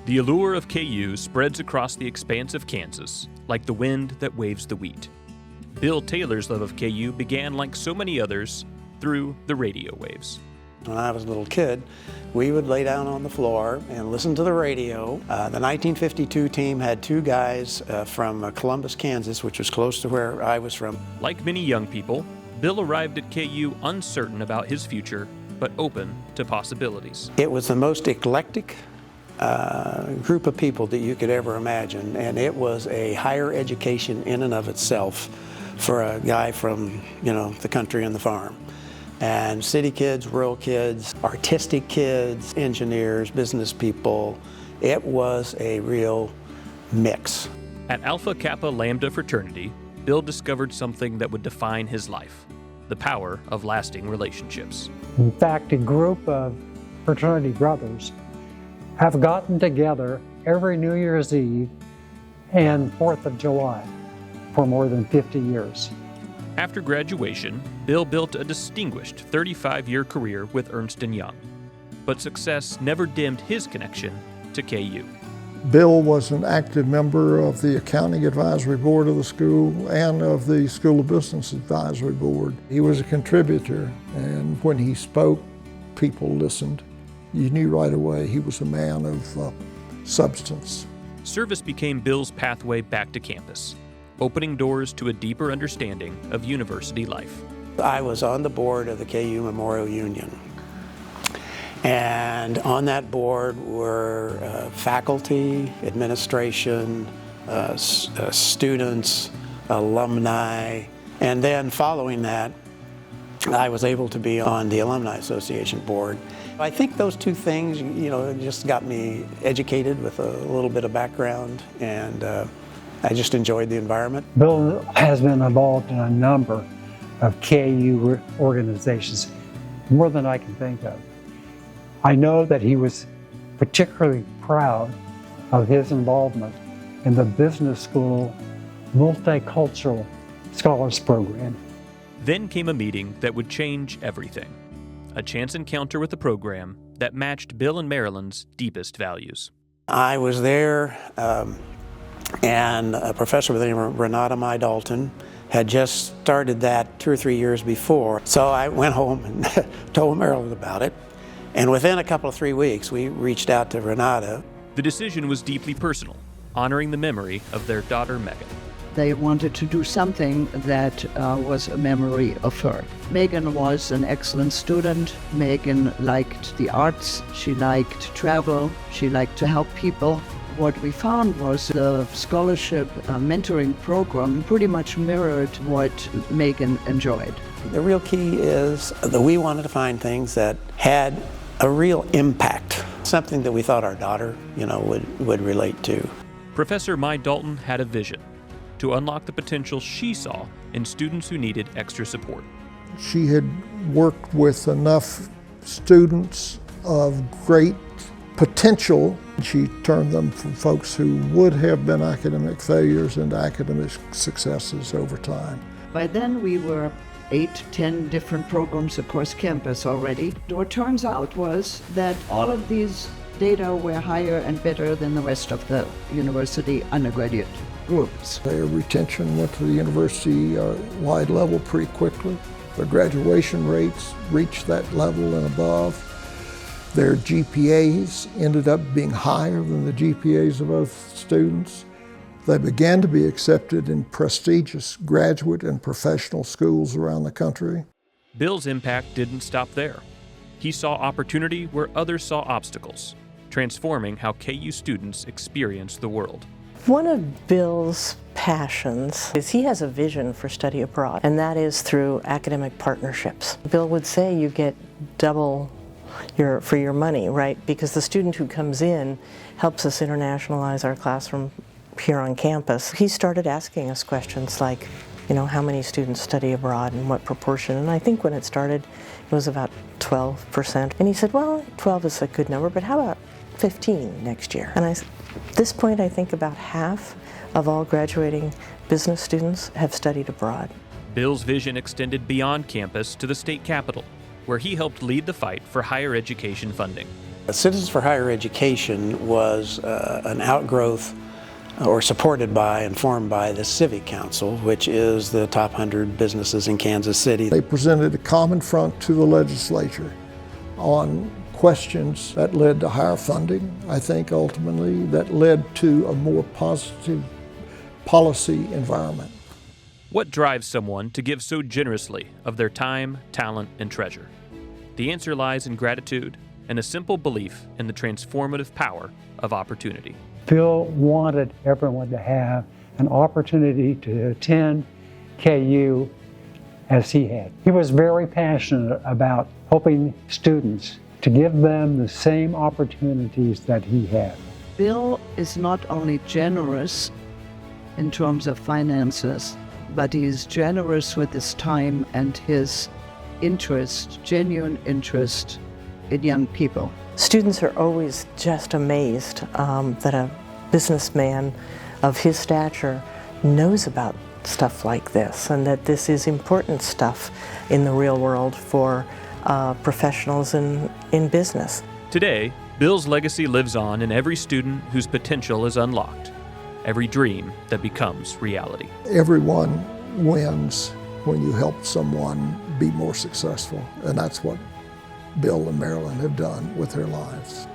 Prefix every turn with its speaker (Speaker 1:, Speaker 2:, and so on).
Speaker 1: The allure of KU spreads across the expanse of Kansas, like the wind that waves the wheat. Bill Taylor's love of KU began, like so many others, through the radio waves.
Speaker 2: When I was a little kid, we would lay down on the floor and listen to the radio. The 1952 team had two guys from Columbus, Kansas, which was close to where I was from.
Speaker 1: Like many young people, Bill arrived at KU uncertain about his future, but open to possibilities.
Speaker 2: It was the most eclectic group of people that you could ever imagine, and it was a higher education in and of itself for a guy from, the country and the farm. And city kids, rural kids, artistic kids, engineers, business people. It was a real mix.
Speaker 1: At Alpha Kappa Lambda fraternity, Bill discovered something that would define his life: the power of lasting relationships.
Speaker 3: In fact, a group of fraternity brothers have gotten together every New Year's Eve and 4th of July for more than 50 years.
Speaker 1: After graduation, Bill built a distinguished 35-year career with Ernst Young, but success never dimmed his connection to KU.
Speaker 4: Bill was an active member of the Accounting Advisory Board of the school and of the School of Business Advisory Board. He was a contributor, and when he spoke, people listened. You knew right away he was a man of substance.
Speaker 1: Service became Bill's pathway back to campus, opening doors to a deeper understanding of university life.
Speaker 2: I was on the board of the KU Memorial Union. And on that board were faculty, administration, students, alumni. And then following that, I was able to be on the Alumni Association board. I think those two things, just got me educated with a little bit of background, and I just enjoyed the environment.
Speaker 3: Bill has been involved in a number of KU organizations, more than I can think of. I know that he was particularly proud of his involvement in the business school Multicultural Scholars Program.
Speaker 1: Then came a meeting that would change everything. A chance encounter with the program that matched Bill and Marilyn's deepest values.
Speaker 2: I was there, and a professor by the name of Renate Mai-Dalton had just started that 2 or 3 years before. So I went home and told Marilyn about it. And within a couple of 3 weeks, we reached out to Renate.
Speaker 1: The decision was deeply personal, honoring the memory of their daughter, Megan.
Speaker 5: They wanted to do something that was a memory of her. Megan was an excellent student. Megan liked the arts. She liked travel. She liked to help people. What we found was the scholarship mentoring program pretty much mirrored what Megan enjoyed.
Speaker 2: The real key is that we wanted to find things that had a real impact, something that we thought our daughter, would relate to.
Speaker 1: Professor Mai-Dalton had a vision to unlock the potential she saw in students who needed extra support.
Speaker 4: She had worked with enough students of great potential. She turned them from folks who would have been academic failures into academic successes over time.
Speaker 5: By then we were 8, 10 different programs across campus already. What turns out was that all of these data were higher and better than the rest of the university undergraduate groups.
Speaker 4: Their retention went to the university-wide level pretty quickly. Their graduation rates reached that level and above. Their GPAs ended up being higher than the GPAs of both students. They began to be accepted in prestigious graduate and professional schools around the country.
Speaker 1: Bill's impact didn't stop there. He saw opportunity where others saw obstacles, transforming how KU students experience the world.
Speaker 6: One of Bill's passions is he has a vision for study abroad, and that is through academic partnerships. Bill would say you get double for your money, right? Because the student who comes in helps us internationalize our classroom here on campus. He started asking us questions like, how many students study abroad and what proportion? And I think when it started, it was about 12%. And he said, well, 12 is a good number, but how about 15 next year? And at this point, I think about half of all graduating business students have studied abroad.
Speaker 1: Bill's vision extended beyond campus to the state capitol, where he helped lead the fight for higher education funding.
Speaker 2: Citizens for Higher Education was an outgrowth or supported by and formed by the Civic Council, which is the top 100 businesses in Kansas City.
Speaker 4: They presented a common front to the legislature on questions that led to higher funding, I think ultimately, that led to a more positive policy environment.
Speaker 1: What drives someone to give so generously of their time, talent, and treasure? The answer lies in gratitude and a simple belief in the transformative power of opportunity.
Speaker 3: Bill wanted everyone to have an opportunity to attend KU as he had. He was very passionate about helping students to give them the same opportunities that he had.
Speaker 5: Bill is not only generous in terms of finances, but he is generous with his time and his interest, genuine interest in young people.
Speaker 6: Students are always just amazed that a businessman of his stature knows about stuff like this, and that this is important stuff in the real world for professionals in business.
Speaker 1: Today, Bill's legacy lives on in every student whose potential is unlocked, every dream that becomes reality.
Speaker 4: Everyone wins when you help someone be more successful, and that's what Bill and Marilyn have done with their lives.